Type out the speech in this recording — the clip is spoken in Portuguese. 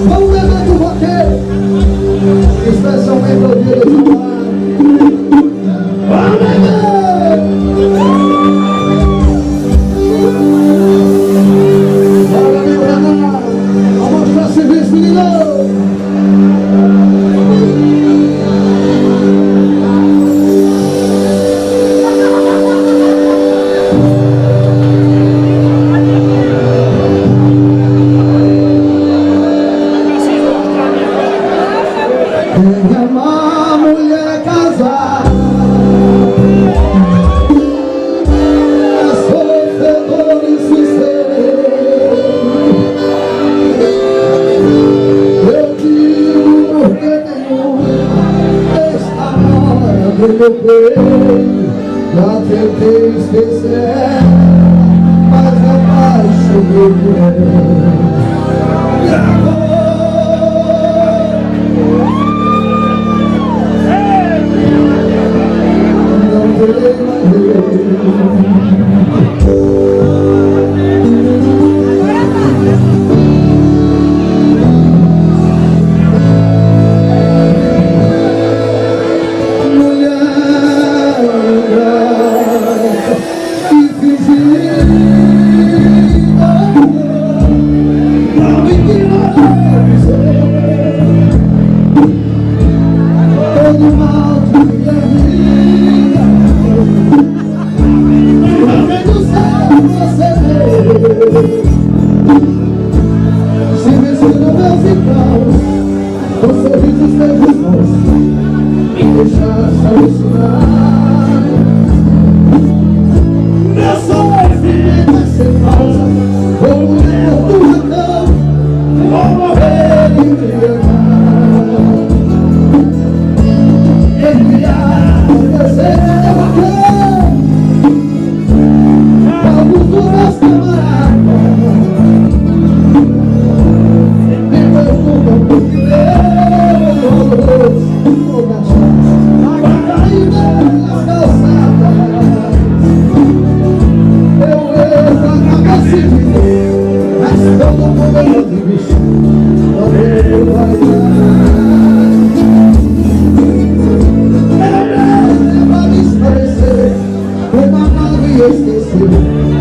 Vamos levar do roqueiro, especialmente ao dia do salário. Vamos levar! Bora me enganar, vamos mostrar serviço, menino! Quem ama a mulher casada é sofredor e sincero. Eu digo porque nenhum está mora do meu peito. Já tentei esquecer, mas a paixão me se vestir no meu ciclão, com sorrisos meus bons, me deixaste alucinar. Meu sonho é vida sem pausa, vou morrer do racão, vou morrer embriagado. Embriagado, desejo de racão, vamos dos meus camaradas. Esqueci.